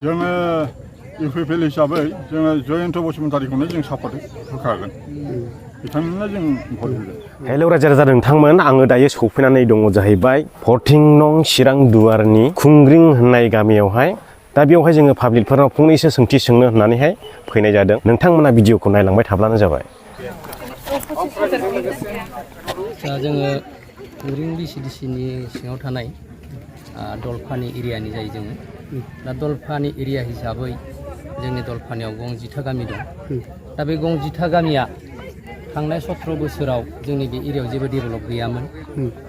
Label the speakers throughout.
Speaker 1: जोङो इउपिपिएल हिसाबै जोङो जयन्त बसुमतारीखौनो जों सापर्ट होखागोन बिथांमोननो जों भट होगोन।
Speaker 2: हेल' रायजो राजा नोंथांमोन, आङो दायो सौफैनानै दङ जाहैबाय 14 नं चिरां दुवारनि खुंग्रिं होननाय गामियावहाय। दा बेवहाय जोङो पाब्लिकफोरनाव फंनैसो सोंथि सोंनो होननानैहाय फैनाय जादों। नोंथांमोना भिडिअखौ नायलांबाय थाब्लानो जाबाय।
Speaker 3: दा जोङो खुंग्रिं VCDCनि सिङाव थानाय दलफानि एरियानि जायो जोङो। दा दलफानि एरिया हिसाबै जोंनि दलफानियाव गं 10था गामि दं। दा बे गं 10था गामिया थांनाय 17 बोसोराव जोंनि बे एरियायाव जेबो डेभेलप गैयामोन।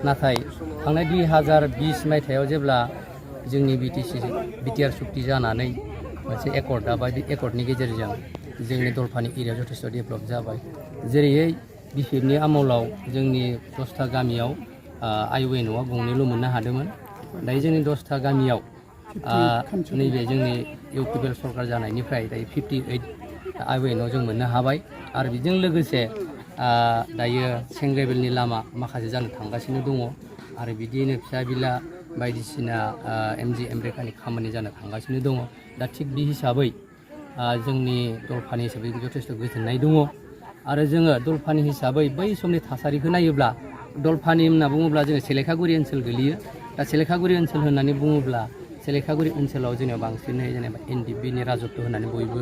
Speaker 3: नाथाय थांनाय 2020 मायथाइयाव जेब्ला जोंनि बिटिआर सुक्ति जानानै मोनसे एकर्ड दाबाय, बे एकर्डनि गेजेरजों जोंनि दलफानि एरिया जथेस्थ डेभेलप जाबाय। जेरैयै बिपिएफनि आमोलाव जोंनि 10था गामियाव आइअए न'आ गंनैल' मोननो हादोंमोन। दायो जोंनि 10था गामियाव नैबे जोंनि इउपिपिएल सरकार जानायनिफ्राय दायो 58 आइअए न' जों मोननो हाबाय। आरो बेजों लोगोसे दायो सेंग्रेबेलनि लामा माखासे जानो थांगासिनो दङ। आरो बिदिनो फिसा बिला बायदिसिना MG एमरेखानि खामानि जानो थांगासिनो दङ। दा थिग बे हिसाबै जोंनि दलफानि हिसाबै जथेस्थ गोजोननाय दङ। आरो जोङो दलफानि हिसाबै बै समनि थासारिखौ नायोब्ला, दलफानि होनना बुङोब्ला जोङो सेलेखागुरि ओनसोल गोलैयो। दा सेलेखागुरि ओनसोल होननानै बुङोब्ला सेलेखागुरि ओनसोलाव जेनेबा बांसिनै जेनेबा NDPनि राजत्व होननानै बयबो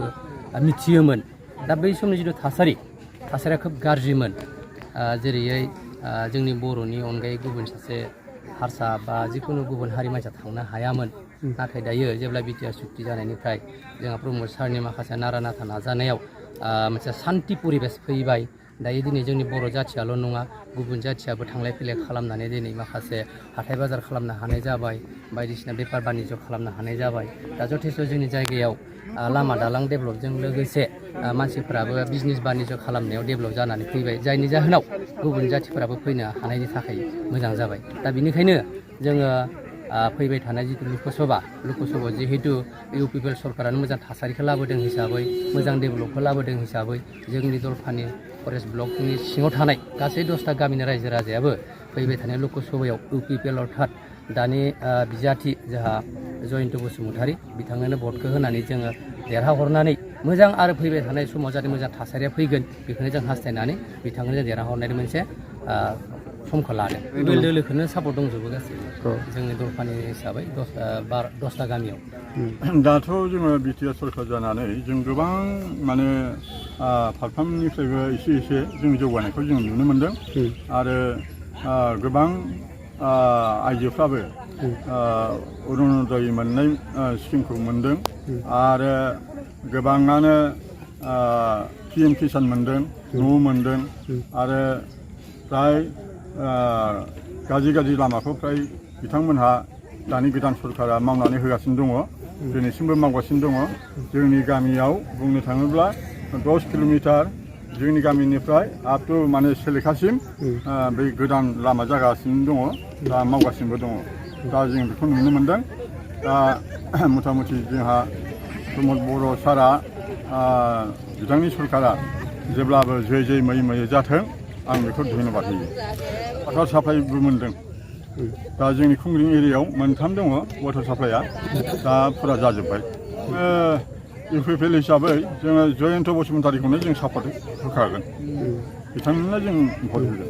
Speaker 3: मिथियोमोन। दा बै समनि जिथु थासारिया खोब गाज्रिमोन। जेरैयै जोंनि बर'नि अनगायै गुबुन सासे हारसा बा जिखुनु गुबुन हारि मानसिया थांनो हायामोन। नाथाय दायो जेब्ला बिटिआर सुक्ति जानायनिफ्राय जोंहा प्रमद सारनि माखासे नारा नाथा नाजानायाव मोनसे सान्थि परिबेस फैबाय। दायो दिनै जोंनि बर' जाथियाल' नङा, गुबुन जाथियाबो थांलाय फैलाय खालामनानै दिनै माखासे हाथाय बाजार खालामनो हानाय जाबाय, बायदिसिना बेफार बानिज्य खालामनो हानाय जाबाय। दा जथेस्थ जोंनि जायगायाव लामा दालां डेभेलपजों लोगोसे मानसिफोराबो बिजनेस बानिज्य खालामनायाव डेभेलप जानानै फैबाय, जायनि जाहोनाव गुबुन जाथिफोराबो फैनो हानायनि थाखाय मोजां जाबाय। दा बेनिखायनो जोङो फैबाय थानाय जिथु लकसभा जिहेतु इउपिपिएल सरकारानो मोजां थासारिखौ लाबोदों हिसाबै, मोजां डेभेलपखौ लाबोदों हिसाबै, जोंनि दलफानि फरेस्ट ब्लकनि सिङाव थानाय गासै 10था गामिनि रायजो राजायाबो फैबाय थानाय लकसभायाव इउपिपिएल अर्थात दानि बिजाथि जोंहा जयन्त बसुमतारी बिथांनोनो भटखौ होनानै जोङो देरहाहरनानै मोजां आरो फैबाय थानाय समाव जाहाथे मोजां थासारिया फैगोन, बेखौनो जों हास्थायनानै बिथांनो जों देरहाहरनायनि मोनसे समखौ लादों। बे दोलोखौनो सापर्ट दंजोबो गासैबो जोंनि दलफानि हिसाबै 10था गामियाव।
Speaker 1: दाथ' जोङो बिटिआर सरकार जानानै जों गोबां माने फारफ्रोमनिफ्रायबो एसे एसे जों जौगानायखौ जों नुनो मोनदों। आरो गोबां आइजोफ्राबो अरुनदय मोननाय स्किमखौ मोनदों। आरो गोबाङानो PM किसान मोनदों, न' मोनदों। आरो फ्राय गाज्रि लामाखौ फ्राय बिथांमोनहा दानि गोदान सरकारा मावनानै होगासिनो दङ, दिनैसिमबो मावगासिनो दङ। जोंनि गामियाव बुंनो थाङोब्ला 10 किल'मिटार जोंनि गामिनिफ्राय आप टु माने सेलेखासिम बे गोदान लामा जागासिनो दङ, दा मावगासिनोबो दङ। दा जों बेखौ नुनो मोनदों। दा मथा मथि जोंहा प्रमद बर' सारा बिथांनि सरकारा जेब्लाबो जै मै जाथों, आं बेखौ धन्यबाद होयो। वाटार साप्लाइबो मोनदों। दा जोंनि खुंग्रिं एरियायाव 3 दङ वाटार साप्लाइआ, दा फुरा जाजोब्बाय। इउपिपिएल हिसाबै जोङो जयन्त बसुमतारीखौनो जों सापर्ट होखागोन बिथांमोननो जों भट होगोन।